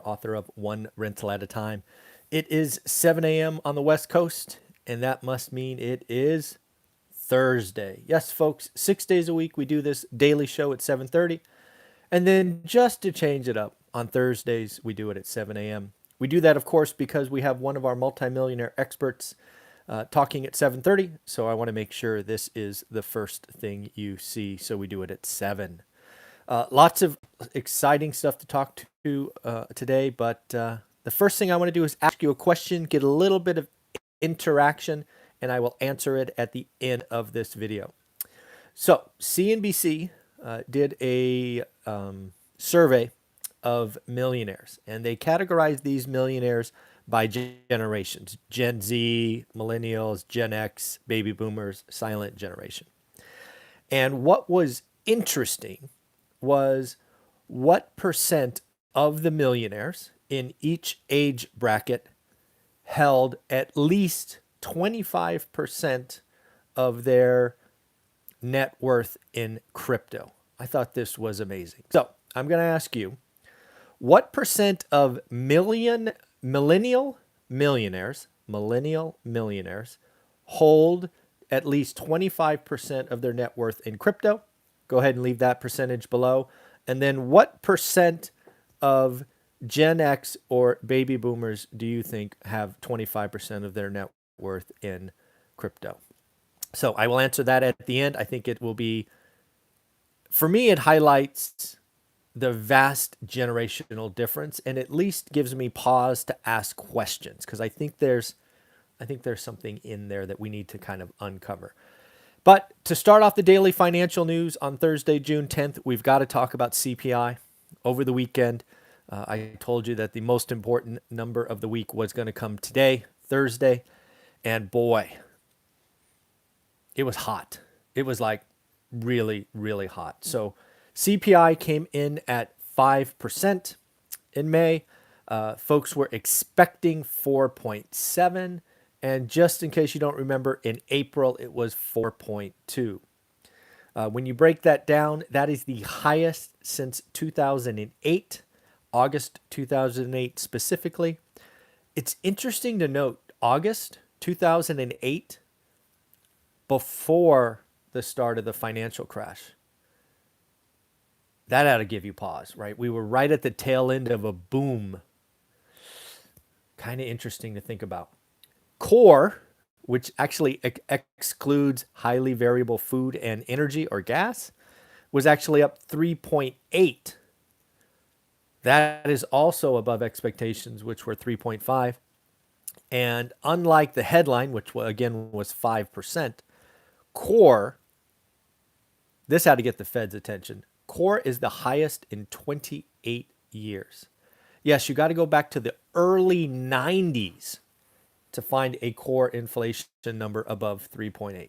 author of One Rental at a Time. It is 7 a.m. on the West Coast, and that must mean it is Thursday. Yes, folks, 6 days a week we do this daily show at 7:30, and then just to change it up, on Thursdays we do it at 7 a.m. We do that, of course, because we have one of our multimillionaire experts talking at 7:30. So I want to make sure this is the first thing you see. So we do it at 7. Lots of exciting stuff to talk to today, but the first thing I want to do is ask you a question, get a little bit of interaction, and I will answer it at the end of this video. So CNBC did a survey of millionaires, and they categorized these millionaires by generations: Gen Z, millennials, Gen X, baby boomers, silent generation. And what was interesting was what percent of the millionaires in each age bracket held at least 25% of their net worth in crypto. I thought this was amazing. So I'm going to ask you, what percent of millennial millionaires hold at least 25% of their net worth in crypto? Go ahead and leave that percentage below. And then what percent of Gen X or baby boomers do you think have 25% of their net worth in crypto? So I will answer that at the end. I think it will be, for me, it highlights the vast generational difference and at least gives me pause to ask questions, because I think there's something in there that we need to kind of uncover. But to start off the daily financial news on Thursday, June 10th, we've got to talk about CPI. Over the weekend, I told you that the most important number of the week was going to come today, Thursday, and boy, it was hot. It was like really, really hot. So CPI came in at 5% in May. Folks were expecting 4.7. And just in case you don't remember, in April, it was 4.2. When you break that down, that is the highest since 2008, August 2008 specifically. It's interesting to note, August 2008, before the start of the financial crash. That ought to give you pause, right? We were right at the tail end of a boom. Kind of interesting to think about. Core, which actually excludes highly variable food and energy or gas, was actually up 3.8. That is also above expectations, which were 3.5. And unlike the headline, which again was 5%, core, this had to get the Fed's attention. Core is the highest in 28 years. Yes, you got to go back to the early 90s to find a core inflation number above 3.8.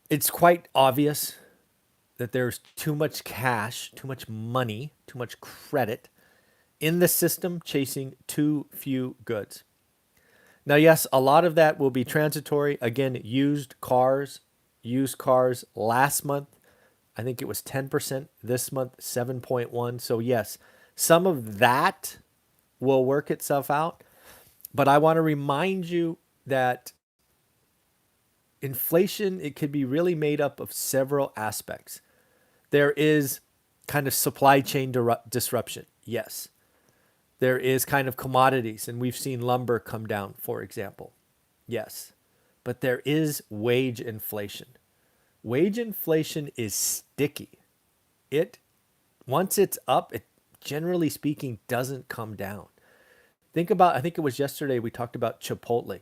It's quite obvious that there's too much cash, too much money, too much credit in the system chasing too few goods. Now, yes, a lot of that will be transitory. Again, used cars last month, I think it was 10%. This month, 7.1. So yes, some of that will work itself out. But I want to remind you that inflation, it could be really made up of several aspects. There is kind of supply chain disruption. Yes. There is kind of commodities, and we've seen lumber come down, for example. Yes. But there is wage inflation. Wage inflation is sticky. Once it's up, it generally speaking doesn't come down. Think about, I think it was yesterday we talked about Chipotle.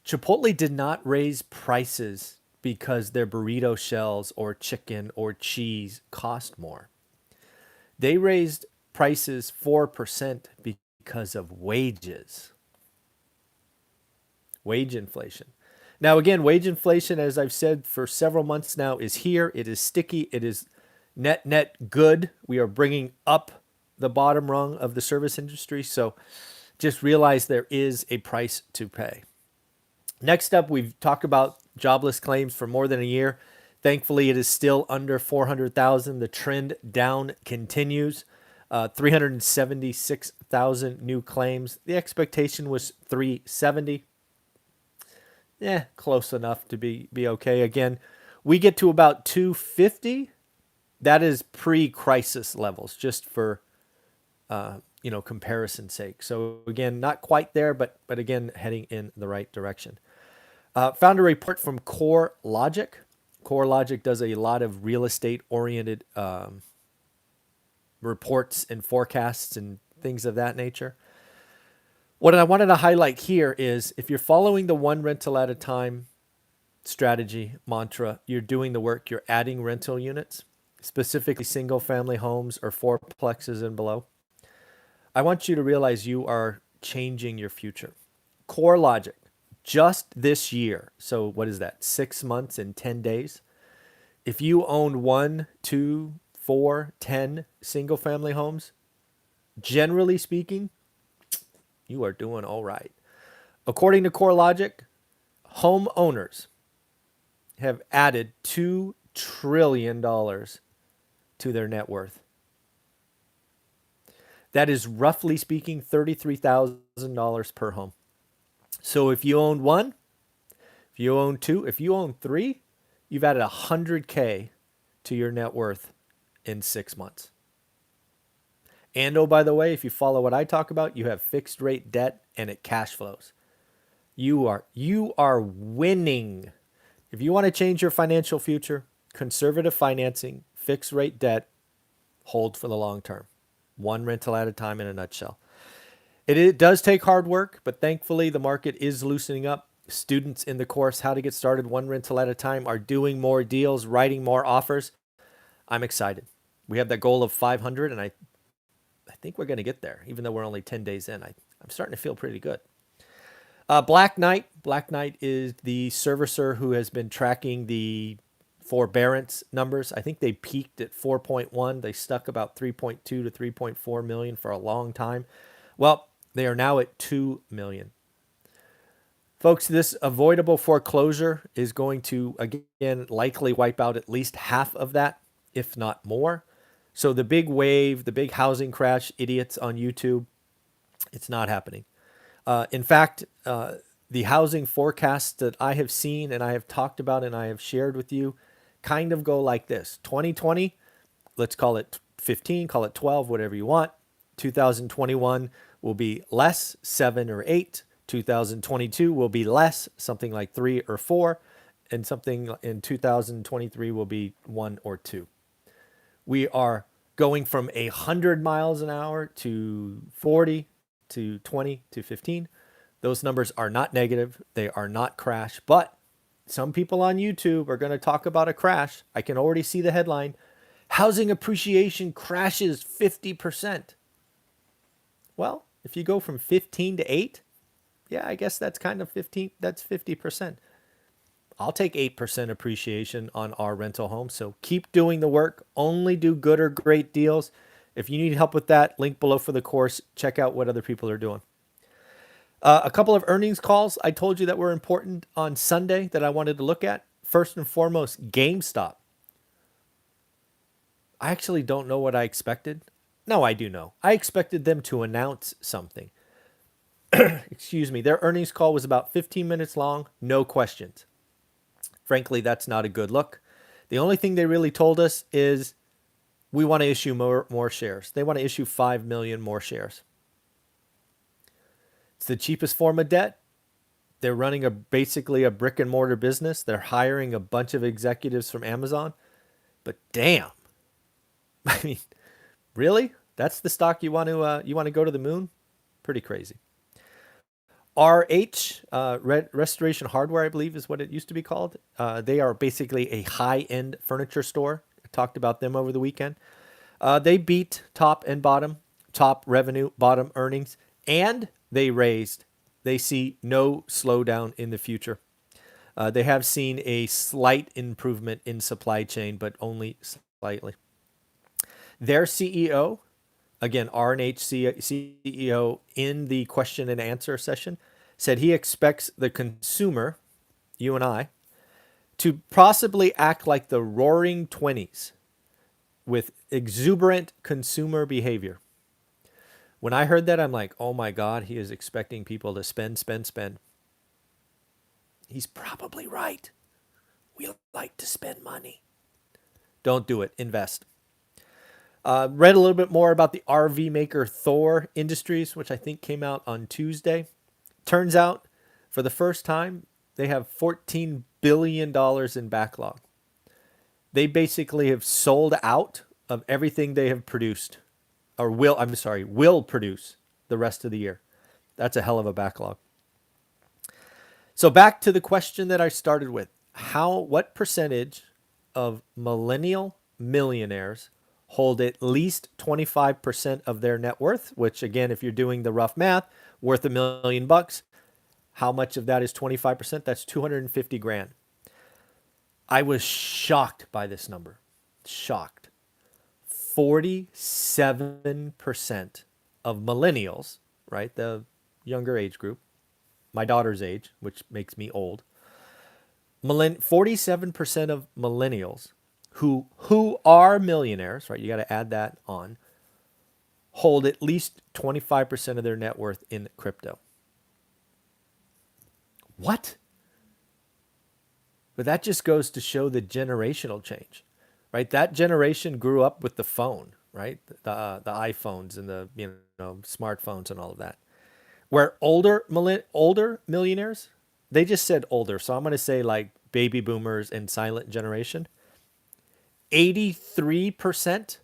Chipotle did not raise prices because their burrito shells or chicken or cheese cost more. They raised prices 4% because of wages. Wage inflation. Now, again, wage inflation, as I've said for several months now, is here. It is sticky. It is net good. We are bringing up the bottom rung of the service industry. So just realize there is a price to pay. Next up, we've talked about jobless claims for more than a year. Thankfully, it is still under 400,000. The trend down continues. 376,000 new claims. The expectation was 370. Yeah, close enough to be okay. Again, we get to about 250. That is pre-crisis levels, just for comparison's sake. So again, not quite there, but again, heading in the right direction. Found a report from CoreLogic. CoreLogic does a lot of real estate oriented reports and forecasts and things of that nature. What I wanted to highlight here is if you're following the one rental at a time strategy mantra, you're doing the work, you're adding rental units, specifically single family homes or fourplexes and below. I want you to realize you are changing your future. CoreLogic, just this year, so what is that, 6 months and 10 days? If you own 1, 2, 4, 10 single family homes, generally speaking, you are doing all right. According to CoreLogic, homeowners have added $2 trillion to their net worth. That is roughly speaking $33,000 per home. So if you own 1, if you own 2, if you own 3, you've added $100K to your net worth in 6 months. And oh, by the way, if you follow what I talk about, you have fixed rate debt and it cash flows. You are winning. If you want to change your financial future, conservative financing, fixed rate debt, hold for the long term. One rental at a time in a nutshell. It does take hard work, but thankfully the market is loosening up. Students in the course, How to Get Started One Rental at a Time, are doing more deals, writing more offers. I'm excited. We have that goal of 500, and I think we're going to get there, even though we're only 10 days in. I'm starting to feel pretty good. Black Knight. Black Knight is the servicer who has been tracking the forbearance numbers. I think they peaked at 4.1. They stuck about 3.2 to 3.4 million for a long time. Well, they are now at 2 million. Folks, this avoidable foreclosure is going to, again, likely wipe out at least half of that, if not more. So the big wave, the big housing crash, idiots on YouTube, it's not happening. In fact, the housing forecasts that I have seen and I have talked about and I have shared with you kind of go like this. 2020, let's call it 15, call it 12, whatever you want. 2021 will be less, 7 or 8. 2022 will be less, something like 3 or 4. And something in 2023 will be 1 or 2. We are going from 100 miles an hour to 40 to 20 to 15. Those numbers are not negative. They are not crash, but some people on YouTube are going to talk about a crash. I can already see the headline. Housing appreciation crashes 50%. Well, if you go from 15 to 8, yeah, I guess that's kind of 15. That's 50%. I'll take 8% appreciation on our rental home. So keep doing the work. Only do good or great deals. If you need help with that, link below for the course. Check out what other people are doing. A couple of earnings calls I told you that were important on Sunday that I wanted to look at. First and foremost, GameStop. I actually don't know what I expected. No, I do know. I expected them to announce something. Excuse me. Their earnings call was about 15 minutes long. No questions. Frankly, that's not a good look. The only thing they really told us is we want to issue more shares. They want to issue 5 million more shares. It's the cheapest form of debt. They're running basically a brick and mortar business. They're hiring a bunch of executives from Amazon. But damn, I mean, really? That's the stock you want to go to the moon? Pretty crazy. RH, Restoration Hardware, I believe is what it used to be called. They are basically a high-end furniture store. I talked about them over the weekend. They beat top and bottom, top revenue, bottom earnings, and they see no slowdown in the future. They have seen a slight improvement in supply chain, but only slightly. Their CEO, again, R&H CEO, in the question and answer session, said he expects the consumer, you and I, to possibly act like the roaring 20s, with exuberant consumer behavior. When I heard that, I'm like, oh my God, he is expecting people to spend, spend, spend. He's probably right. We like to spend money. Don't do it. Invest. Read a little bit more about the RV maker Thor Industries, which I think came out on Tuesday. Turns out, for the first time, they have $14 billion in backlog. They basically have sold out of everything they have produced, or will produce the rest of the year. That's a hell of a backlog. So back to the question that I started with. What percentage of millennial millionaires hold at least 25% of their net worth, which again, if you're doing the rough math, worth $1 million, how much of that is 25%? That's 250 grand. I was shocked by this number. Shocked. 47% of millennials, right? The younger age group, my daughter's age, which makes me old. 47% of millennials who are millionaires, right? You got to add that on, hold at least 25% of their net worth in crypto. What? But that just goes to show the generational change, right? That generation grew up with the phone, right? The iPhones and the smartphones and all of that. Where older millionaires, they just said older, so I'm going to say like baby boomers and silent generation. 83%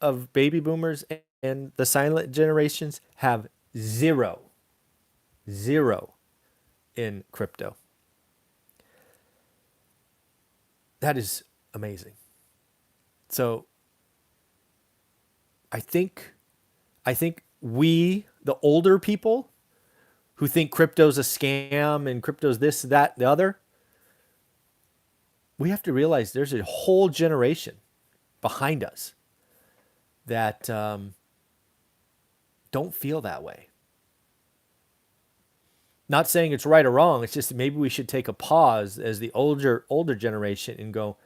of baby boomers and the silent generations have zero in crypto. That is amazing. So I think we, the older people who think crypto's a scam and crypto's this, that, the other, we have to realize there's a whole generation behind us that don't feel that way. Not saying it's right or wrong. It's just maybe we should take a pause as the older generation and go,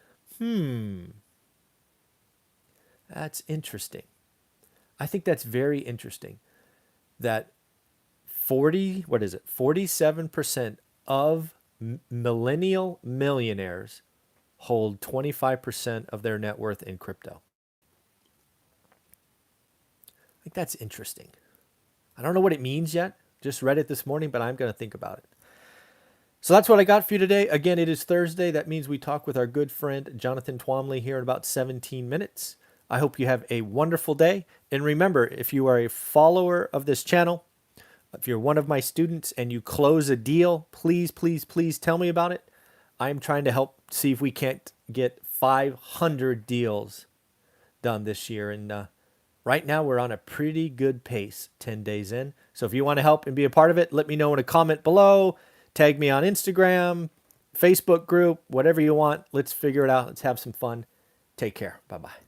that's interesting. I think that's very interesting that 47% of millennial millionaires hold 25% of their net worth in crypto. I think that's interesting. I don't know what it means yet. Just read it this morning, but I'm going to think about it. So that's what I got for you today. Again, it is Thursday. That means we talk with our good friend Jonathan Twomley here in about 17 minutes. I hope you have a wonderful day. And remember, if you are a follower of this channel, if you're one of my students and you close a deal, please, please, please tell me about it. I'm trying to help see if we can't get 500 deals done this year. And right now we're on a pretty good pace 10 days in. So if you want to help and be a part of it, let me know in a comment below. Tag me on Instagram, Facebook group, whatever you want. Let's figure it out. Let's have some fun. Take care. Bye-bye.